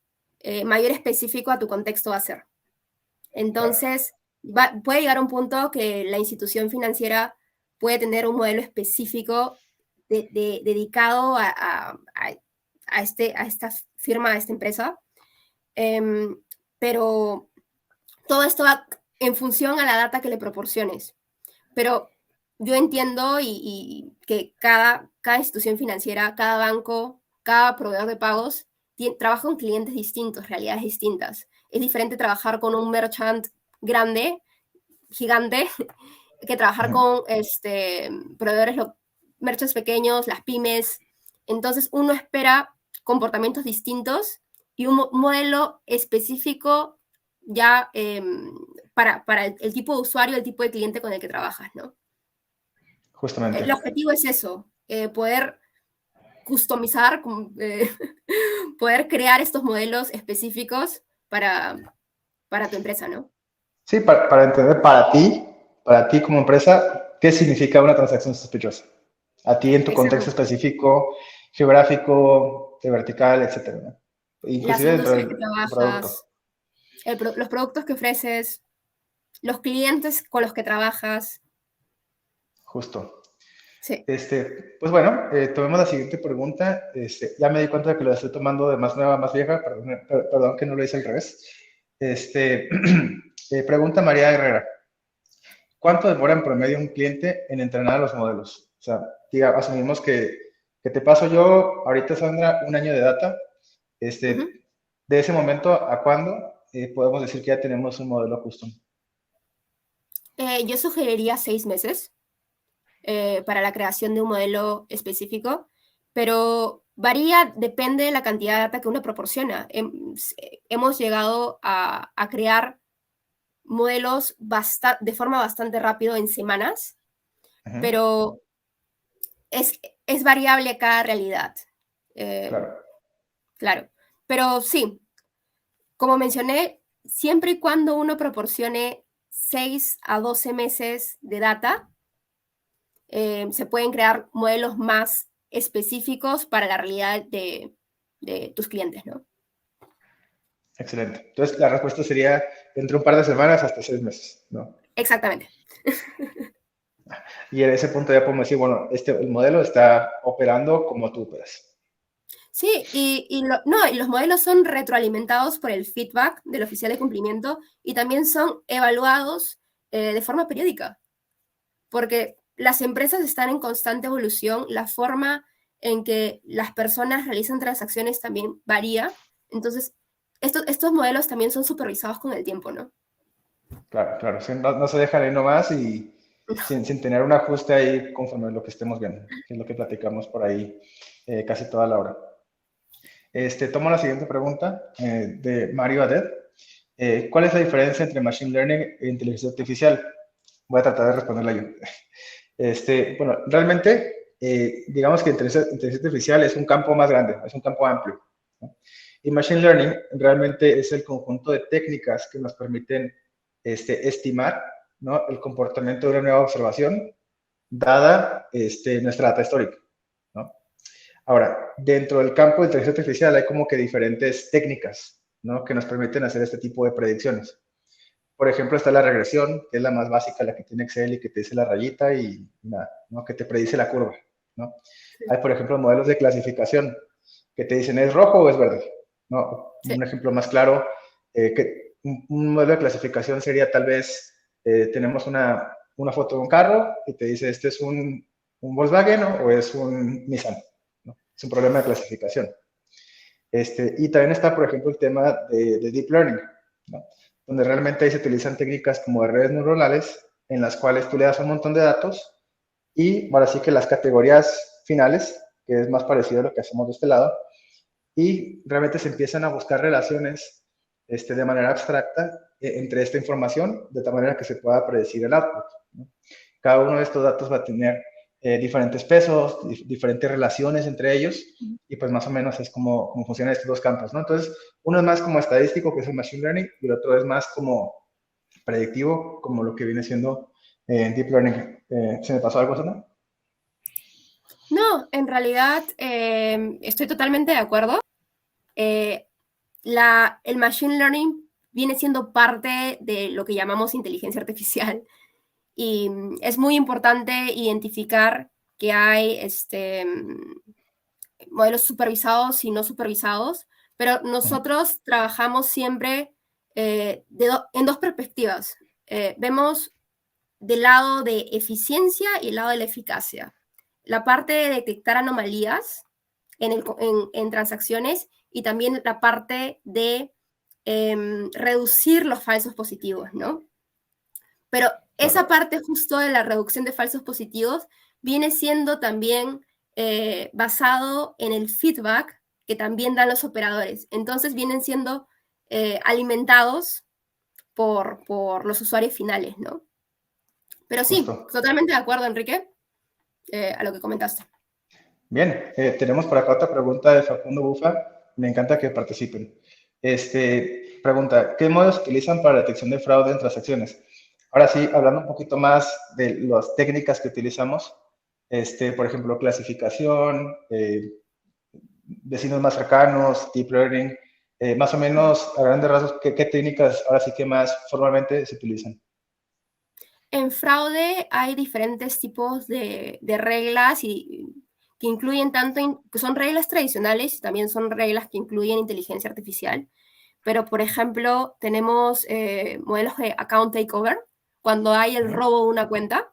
mayor específico a tu contexto va a ser. Entonces, puede llegar a un punto que la institución financiera puede tener un modelo específico dedicado a esta firma, a esta empresa, pero todo esto va en función a la data que le proporciones. Pero yo entiendo y que cada institución financiera, cada banco, cada proveedor de pagos trabaja con clientes distintos, realidades distintas. Es diferente trabajar con un merchant grande, gigante, que trabajar con proveedores, merchants pequeños, las pymes. Entonces uno espera comportamientos distintos y un modelo específico ya para el tipo de usuario, el tipo de cliente con el que trabajas, ¿no? Justamente. El objetivo es eso, poder customizar, poder crear estos modelos específicos para tu empresa, ¿no? Sí, para entender para ti como empresa, ¿qué significa una transacción sospechosa? A ti en tu contexto específico, geográfico, de vertical, etcétera, ¿no? Inclusive las dentro industrias del que producto. trabajas, los productos que ofreces, los clientes con los que trabajas. Justo. Sí. Pues bueno, tomemos la siguiente pregunta. Ya me di cuenta de que lo estoy tomando de más nueva a más vieja, perdón que no lo hice al revés. Pregunta María Herrera. ¿cuánto demora en promedio un cliente en entrenar a los modelos? O sea, asumimos que te paso yo, ahorita Sandra, un año de data. Ujú. De ese momento a cuándo podemos decir que ya tenemos un modelo custom. Yo sugeriría 6 meses para la creación de un modelo específico, pero varía, depende de la cantidad de data que uno proporciona. Hemos llegado a crear modelos de forma bastante rápido en semanas, Ujú, pero es variable cada realidad. Eh, claro, claro, pero sí, como mencioné, siempre y cuando uno proporcione 6 a 12 meses de data, se pueden crear modelos más específicos para la realidad de tus clientes, ¿no? excelente. Entonces, la respuesta sería entre un par de semanas hasta 6 meses, ¿no? Exactamente. Y en ese punto ya podemos decir, bueno, el modelo está operando como tú operas. Sí, no, y los modelos son retroalimentados por el feedback del oficial de cumplimiento y también son evaluados de forma periódica, porque las empresas están en constante evolución, la forma en que las personas realizan transacciones también varía, entonces estos modelos también son supervisados con el tiempo, ¿no? Claro, claro, sí, no, no se dejan ahí nomás y sin tener un ajuste ahí conforme a lo que estemos viendo, que es lo que platicamos por ahí casi toda la hora. Tomo la siguiente pregunta de Mario Adet. ¿Cuál es la diferencia entre Machine Learning e inteligencia artificial? Voy a tratar de responderla yo. Bueno, realmente, digamos que inteligencia artificial es un campo más grande, es un campo amplio, ¿no? Y Machine Learning realmente es el conjunto de técnicas que nos permiten estimar, ¿no?, el comportamiento de una nueva observación dada nuestra data histórica, ¿no? Ahora, dentro del campo de inteligencia artificial hay como que diferentes técnicas, ¿no?, que nos permiten hacer este tipo de predicciones. Por ejemplo, está la regresión, que es la más básica, la que tiene Excel y que te dice la rayita y nada, ¿no?, que te predice la curva, ¿no? Hay, por ejemplo, modelos de clasificación que te dicen es rojo o es verde, ¿no? Sí, Un ejemplo más claro, que un modelo de clasificación sería tal vez, tenemos una foto de un carro y te dice, este es un Volkswagen, ¿no?, o es un Nissan, ¿no? Es un problema de clasificación. Y también está, por ejemplo, el tema de Deep Learning, ¿no?, donde realmente ahí se utilizan técnicas como de redes neuronales, en las cuales tú le das un montón de datos y ahora sí que las categorías finales, que es más parecido a lo que hacemos de este lado, y realmente se empiezan a buscar relaciones de manera abstracta entre esta información, de tal manera que se pueda predecir el output, ¿no? Cada uno de estos datos va a tener diferentes pesos, diferentes relaciones entre ellos, y pues más o menos es como funcionan estos dos campos, ¿no? Entonces, uno es más como estadístico, que es el Machine Learning, y el otro es más como predictivo, como lo que viene siendo Deep Learning. ¿Se me pasó algo, Sandra? no, en realidad estoy totalmente de acuerdo. Eh, el Machine Learning viene siendo parte de lo que llamamos inteligencia artificial y es muy importante identificar que hay modelos supervisados y no supervisados, pero nosotros trabajamos siempre en dos perspectivas. Vemos del lado de eficiencia y el lado de la eficacia. La parte de detectar anomalías en transacciones y también la parte de reducir los falsos positivos, ¿no? Pero esa Claro. parte justo de la reducción de falsos positivos viene siendo también basado en el feedback que también dan los operadores. Entonces vienen siendo alimentados por los usuarios finales, ¿no? Pero sí, Justo. totalmente de acuerdo, Enrique, a lo que comentaste. Bien, tenemos por acá otra pregunta de Facundo Bufa. Me encanta que participen. Pregunta, ¿qué modos utilizan para la detección de fraude en transacciones? Ahora sí, hablando un poquito más de las técnicas que utilizamos, por ejemplo, clasificación, vecinos más cercanos, deep learning, más o menos a grandes rasgos, ¿qué técnicas ahora sí que más formalmente se utilizan? En fraude hay diferentes tipos de reglas que incluyen que son reglas tradicionales y también son reglas que incluyen inteligencia artificial. Pero, por ejemplo, tenemos modelos de account takeover, cuando hay el robo de una cuenta,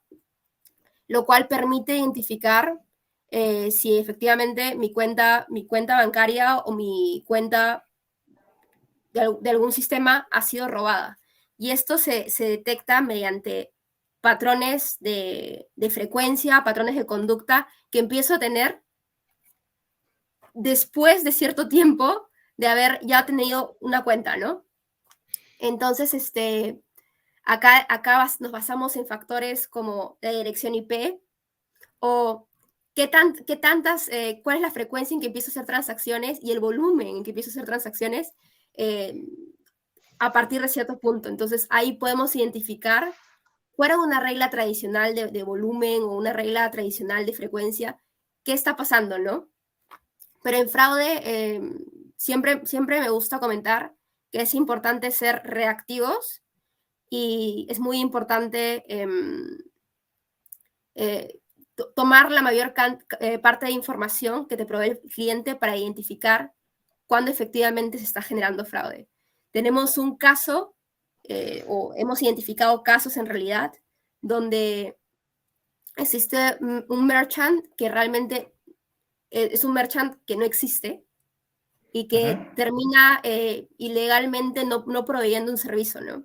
lo cual permite identificar si efectivamente mi cuenta bancaria o mi cuenta de algún sistema ha sido robada. Y esto se detecta mediante patrones de frecuencia, patrones de conducta que empiezo a tener después de cierto tiempo de haber ya tenido una cuenta, ¿no? Entonces, acá nos basamos en factores como la dirección IP o cuál es la frecuencia en que empiezo a hacer transacciones y el volumen en que empiezo a hacer transacciones a partir de cierto punto. Entonces, ahí podemos identificar cuál es una regla tradicional de volumen o una regla tradicional de frecuencia, qué está pasando, ¿no? Pero en fraude siempre me gusta comentar que es importante ser reactivos y es muy importante tomar la mayor parte de información que te provee el cliente para identificar cuándo efectivamente se está generando fraude. Tenemos un caso, o hemos identificado casos en realidad, donde existe un merchant que realmente es un merchant que no existe y que termina ilegalmente no proveyendo un servicio, ¿no?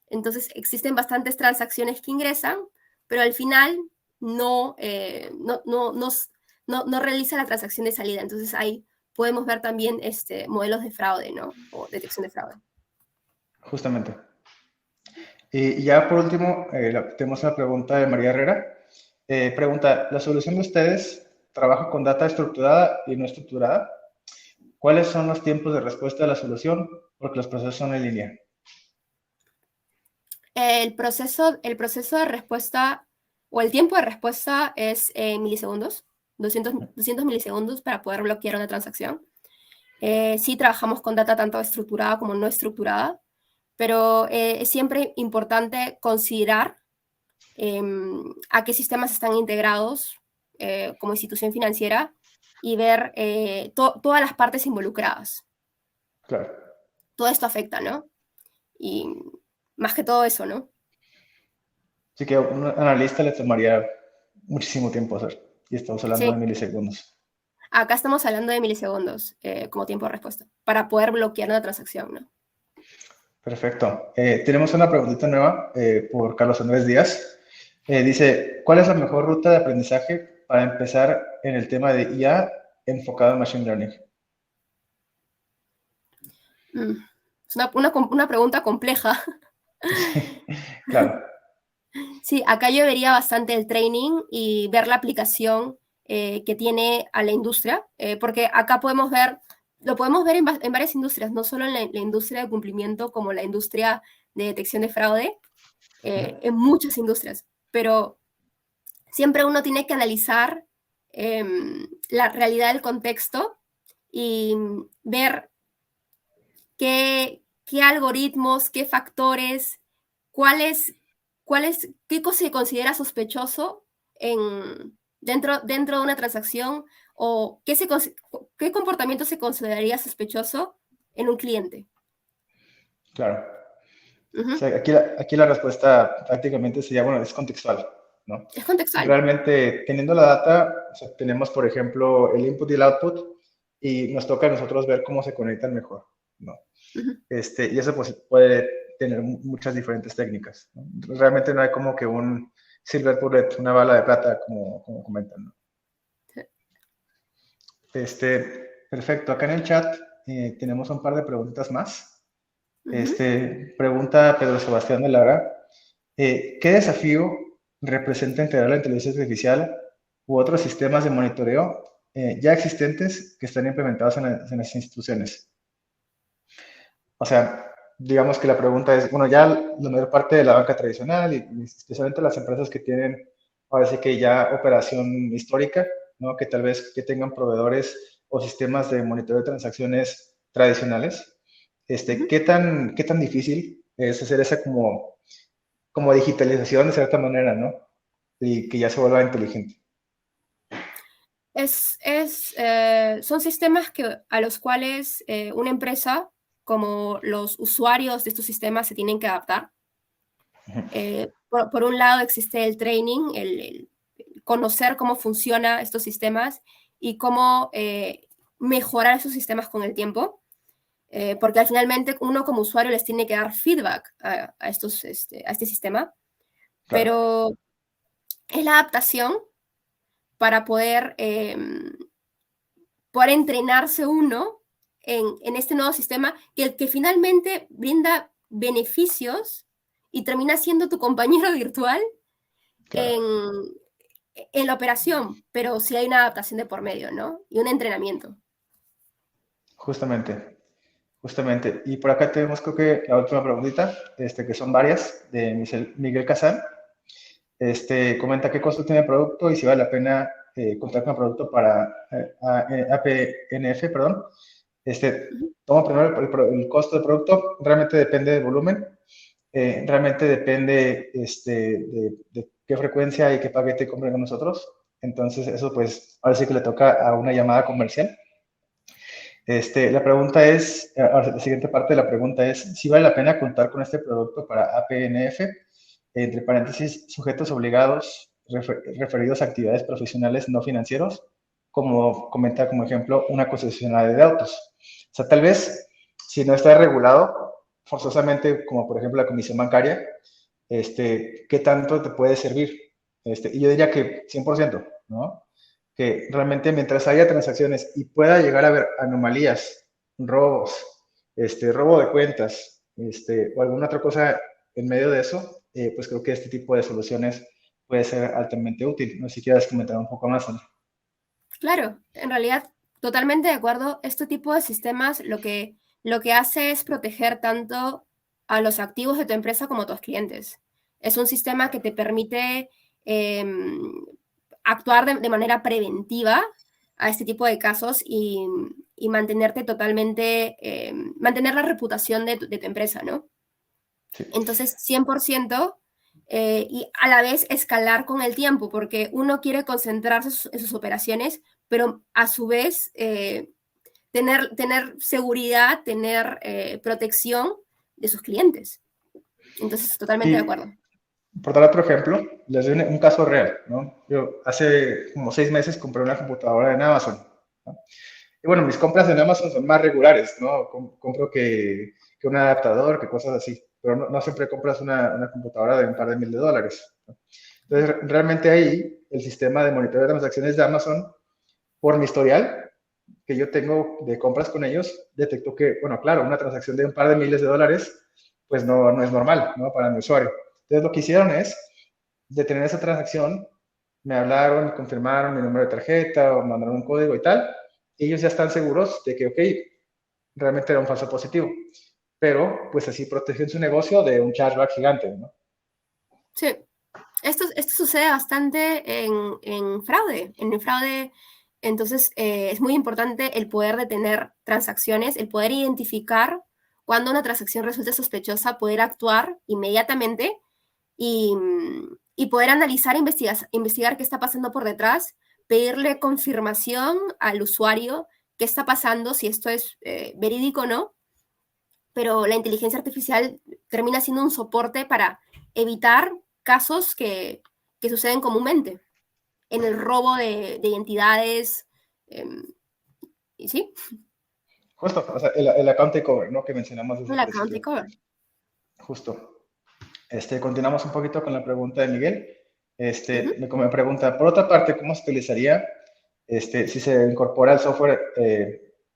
Entonces existen bastantes transacciones que ingresan, pero al final no realiza la transacción de salida. Entonces ahí podemos ver también modelos de fraude, ¿no? O detección de fraude. Justamente. Y ya por último, tenemos una pregunta de María Herrera. Pregunta, ¿la solución de ustedes trabaja con data estructurada y no estructurada? ¿Cuáles son los tiempos de respuesta de la solución? Porque los procesos son en línea. El proceso de respuesta o el tiempo de respuesta es milisegundos, 200 milisegundos para poder bloquear una transacción. Sí trabajamos con data tanto estructurada como no estructurada, pero es siempre importante considerar a qué sistemas están integrados como institución financiera y ver todas las partes involucradas. Claro. Todo esto afecta, ¿no? Y más que todo eso, ¿no? Así que a un analista le tomaría muchísimo tiempo hacer. Y estamos hablando Sí. de milisegundos. Acá estamos hablando de milisegundos como tiempo de respuesta para poder bloquear una transacción, ¿no? Perfecto. Tenemos una preguntita nueva por Carlos Andrés Díaz. Dice, ¿cuál es la mejor ruta de aprendizaje para empezar en el tema de IA enfocado en Machine Learning? Es una pregunta compleja. Claro. Sí, acá yo vería bastante el training y ver la aplicación que tiene a la industria, porque acá lo podemos ver en varias industrias, no solo en la industria de cumplimiento como la industria de detección de fraude, en muchas industrias, pero siempre uno tiene que analizar la realidad del contexto y ver qué algoritmos, qué factores, qué cosa se considera sospechoso dentro de una transacción o qué comportamiento se consideraría sospechoso en un cliente. Claro. Uh-huh. O sea, aquí la respuesta prácticamente sería, bueno, es contextual, ¿no? Es contextual. Realmente, teniendo la data, o sea, tenemos, por ejemplo, el input y el output, y nos toca a nosotros ver cómo se conectan mejor, ¿no? Uh-huh. Y eso pues puede tener muchas diferentes técnicas, ¿no? Realmente no hay como que un silver bullet, una bala de plata, como comentan, ¿no? Sí. Perfecto. Acá en el chat tenemos un par de preguntas más. Uh-huh. Pregunta Pedro Sebastián de Lara, ¿qué desafío representa integrar la inteligencia artificial u otros sistemas de monitoreo ya existentes que están implementados en las instituciones? O sea, digamos que la pregunta es, bueno, ya la mayor parte de la banca tradicional y especialmente las empresas que tienen, ahora sí que ya operación histórica, ¿no? Que tal vez que tengan proveedores o sistemas de monitoreo de transacciones tradicionales. Uh-huh. ¿Qué tan difícil es hacer esa como digitalización de cierta manera, ¿no? Y que ya se vuelva inteligente? Son sistemas a los cuales una empresa, como los usuarios de estos sistemas, se tienen que adaptar. por un lado existe el training, el conocer cómo funcionan estos sistemas y cómo mejorar esos sistemas con el tiempo, porque al finalmente uno como usuario les tiene que dar feedback a este sistema, Claro. pero es la adaptación para poder entrenarse uno en este nuevo sistema que finalmente brinda beneficios y termina siendo tu compañero virtual Claro. en la operación, pero sí hay una adaptación de por medio, ¿no? Y un entrenamiento. Justamente, justamente. Y por acá tenemos creo que la última preguntita, que son varias, de Miguel Casán. Comenta qué costo tiene el producto y si vale la pena contar con el producto para APNF, perdón. Ujú. Toma primero el costo del producto, realmente depende del volumen, realmente depende de qué frecuencia y qué paquete compren con nosotros. Entonces, eso pues ahora sí que le toca a una llamada comercial. La pregunta es, ahora, la siguiente parte de la pregunta es si vale la pena contar con este producto para APNF, entre paréntesis, sujetos obligados referidos a actividades profesionales no financieros, como comenta como ejemplo una concesionaria de autos. O sea, tal vez si no está regulado forzosamente, como por ejemplo la comisión bancaria, ¿qué tanto te puede servir? Y yo diría que 100%, ¿no? Que realmente mientras haya transacciones y pueda llegar a haber anomalías, robos, robo de cuentas, o alguna otra cosa en medio de eso, pues creo que este tipo de soluciones puede ser altamente útil. No sé si quieres comentar un poco más, Sandra. Claro, en realidad, totalmente de acuerdo. Este tipo de sistemas lo que hace es proteger tanto a los activos de tu empresa como a tus clientes. Es un sistema que te permite eh, actuar de manera preventiva a este tipo de casos y mantenerte totalmente, mantener la reputación de tu empresa, ¿no? Sí. Entonces, 100%, y a la vez escalar con el tiempo, porque uno quiere concentrarse en sus operaciones, pero a su vez tener seguridad, tener protección de sus clientes. Entonces, totalmente de Y acuerdo. por dar otro ejemplo, les doy un caso real, ¿no? Yo hace como 6 meses compré una computadora en Amazon, ¿no? Y bueno, mis compras en Amazon son más regulares, ¿no? Compro que un adaptador, que cosas así, pero no siempre compras una computadora de un par de mil de dólares, ¿no? Entonces, realmente ahí el sistema de monitoreo de transacciones de Amazon, por mi historial que yo tengo de compras con ellos, detectó que, bueno, claro, una transacción de un par de miles de dólares, pues no es normal, ¿no? Para mi usuario. Entonces, lo que hicieron es detener esa transacción, me hablaron, me confirmaron mi número de tarjeta o mandaron un código y tal, y ellos ya están seguros de que, ok, realmente era un falso positivo, pero pues así protegen su negocio de un chargeback gigante, ¿no? Sí, esto sucede bastante en fraude. En el fraude, entonces, es muy importante el poder detener transacciones, el poder identificar cuando una transacción resulta sospechosa, poder actuar inmediatamente y, y poder analizar, investigar qué está pasando por detrás, pedirle confirmación al usuario qué está pasando, si esto es verídico o no, pero la inteligencia artificial termina siendo un soporte para evitar casos que suceden comúnmente en el robo de identidades. Eh, ¿Y sí? Justo, o sea, el account takeover, ¿no? Que mencionamos desde El el account principio. takeover. Justo. Continuamos un poquito con la pregunta de Miguel. Ujú. Me pregunta, por otra parte, ¿cómo se utilizaría si se incorpora el software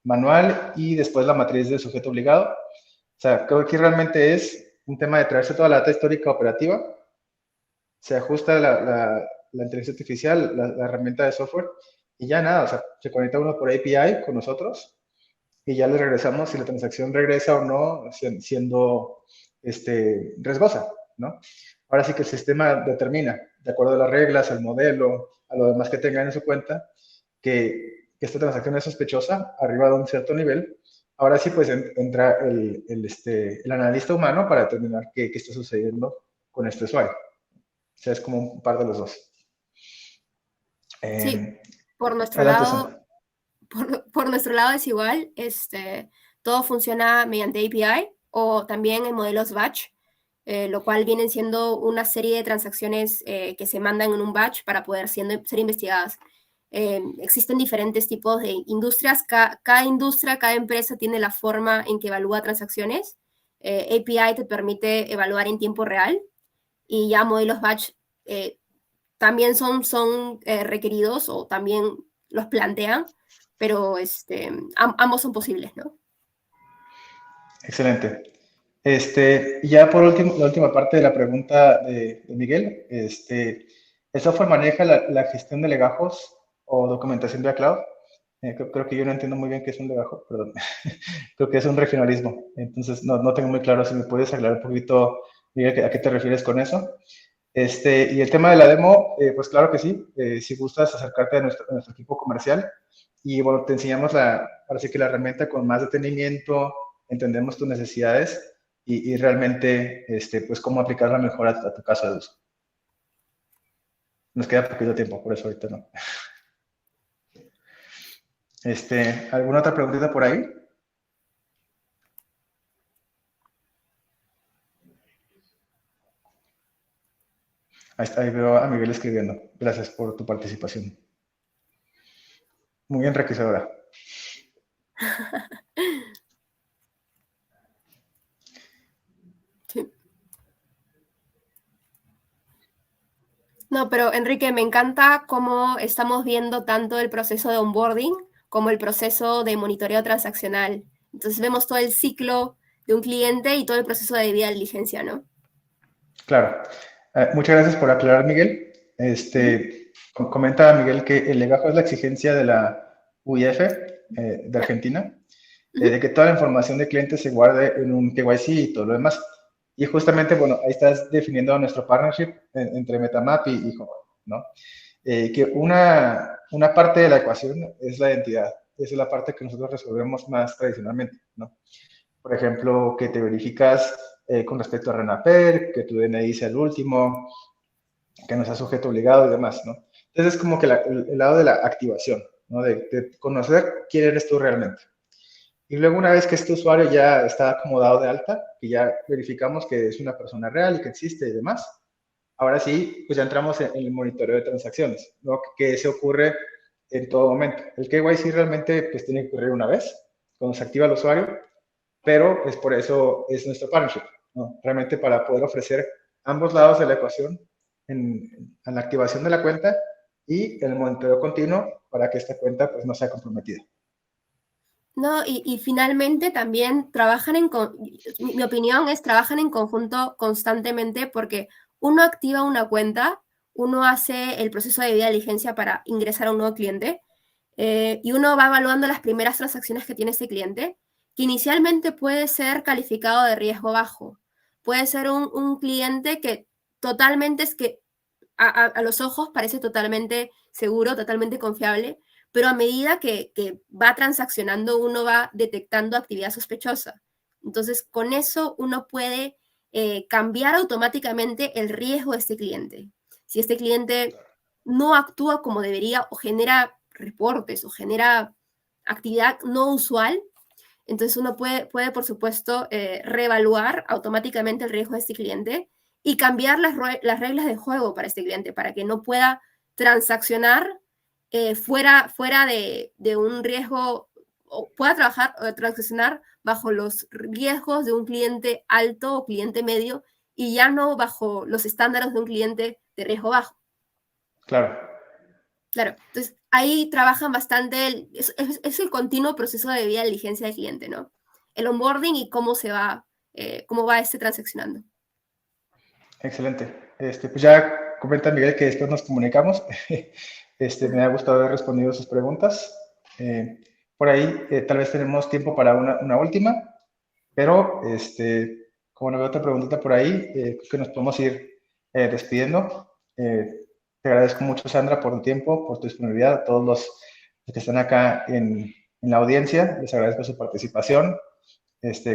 manual y después la matriz del sujeto obligado? O sea, creo que realmente es un tema de traerse toda la data histórica operativa, se ajusta la inteligencia artificial, la herramienta de software, y ya nada, o sea, se conecta uno por API con nosotros y ya le regresamos si la transacción regresa o no siendo riesgosa, ¿no? Ahora sí que el sistema determina, de acuerdo a las reglas, al modelo, a lo demás que tengan en su cuenta, que esta transacción es sospechosa arriba de un cierto nivel. Ahora sí, pues entra el analista humano para determinar qué está sucediendo con este usuario. O sea, es como un par de los dos. Sí, Eh, por nuestro adelante, lado, Sandra. por nuestro lado es igual. Todo funciona mediante API o también en modelos batch. lo cual vienen siendo una serie de transacciones que se mandan en un batch para poder ser investigadas. Existen diferentes tipos de industrias. Cada industria, cada empresa tiene la forma en que evalúa transacciones. API te permite evaluar en tiempo real y ya modelos batch también son requeridos o también los plantean, pero ambos son posibles, ¿no? Excelente. Ya por último, la última parte de la pregunta de Miguel, ¿el software maneja la gestión de legajos o documentación vía cloud? Creo que yo no entiendo muy bien qué es un legajo, perdón. Creo que es un regionalismo. Entonces, no tengo muy claro si me puedes aclarar un poquito, Miguel, a qué te refieres con eso. Y el tema de la demo, pues claro que sí. Si gustas acercarte a nuestro equipo comercial y bueno, te enseñamos ahora sí que la herramienta con más detenimiento, entendemos tus necesidades y realmente, pues cómo aplicarla mejor a tu caso de uso. Nos queda poquito tiempo, por eso ahorita no. ¿Alguna otra preguntita por ahí? Ahí veo a Miguel escribiendo. Gracias por tu participación. Muy enriquecedora. Sí. No, pero Enrique, me encanta cómo estamos viendo tanto el proceso de onboarding como el proceso de monitoreo transaccional. Entonces vemos todo el ciclo de un cliente y todo el proceso de debida diligencia, ¿no? Claro. Muchas gracias por aclarar, Miguel. Comenta Miguel que el legajo es la exigencia de la UIF de Argentina, de que toda la información del cliente se guarde en un KYC y todo lo demás. Y justamente, bueno, ahí estás definiendo nuestro partnership entre MetaMap y Home, ¿no? Que una parte de la ecuación es la identidad. Esa es la parte que nosotros resolvemos más tradicionalmente, ¿no? Por ejemplo, que te verificas con respecto a RENAPER, que tu DNI sea el último, que no sea sujeto obligado y demás, ¿no? Entonces es como que el lado de la activación, ¿no? De conocer quién eres tú realmente. Y luego una vez que este usuario ya está acomodado de alta, que ya verificamos que es una persona real y que existe y demás, ahora sí, pues ya entramos en el monitoreo de transacciones, ¿no? Que se ocurre en todo momento. El KYC realmente pues tiene que ocurrir una vez, cuando se activa el usuario, pero es por eso es nuestro partnership, ¿no? Realmente para poder ofrecer ambos lados de la ecuación en la activación de la cuenta y en el monitoreo continuo para que esta cuenta pues no sea comprometida. No, y finalmente también mi opinión es trabajan en conjunto constantemente porque uno activa una cuenta, uno hace el proceso de debida diligencia para ingresar a un nuevo cliente y uno va evaluando las primeras transacciones que tiene ese cliente, que inicialmente puede ser calificado de riesgo bajo. Puede ser un cliente que totalmente es que a los ojos parece totalmente seguro, totalmente confiable, pero a medida que va transaccionando, uno va detectando actividad sospechosa. Entonces, con eso uno puede cambiar automáticamente el riesgo de este cliente. Si este cliente no actúa como debería o genera reportes o genera actividad no usual, entonces uno puede por supuesto, reevaluar automáticamente el riesgo de este cliente y cambiar las reglas de juego para este cliente, para que no pueda transaccionar fuera de un riesgo, o pueda trabajar o transaccionar bajo los riesgos de un cliente alto o cliente medio y ya no bajo los estándares de un cliente de riesgo bajo. Claro. Claro, entonces ahí trabajan bastante, es el continuo proceso de debida diligencia del cliente, ¿no? El onboarding y cómo va transaccionando. Excelente. Pues ya comenta Miguel que después nos comunicamos. Me ha gustado haber respondido sus preguntas. Por ahí tal vez tenemos tiempo para una última, pero como no veo otra preguntita por ahí, creo que nos podemos ir despidiendo. Te agradezco mucho, Sandra, por tu tiempo, por tu disponibilidad. A todos los que están acá en la audiencia, les agradezco su participación.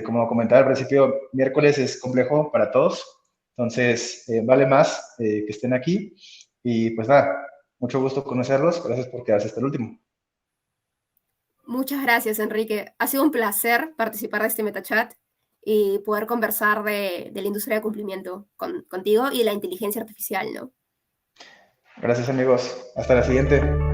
Como comentaba al principio, miércoles es complejo para todos, entonces vale más que estén aquí. Y pues nada, mucho gusto conocerlos. Gracias por quedarse hasta el último. Muchas gracias, Enrique. Ha sido un placer participar de este MetaChat y poder conversar de la industria de cumplimiento contigo y de la inteligencia artificial, ¿no? Gracias, amigos. Hasta la siguiente.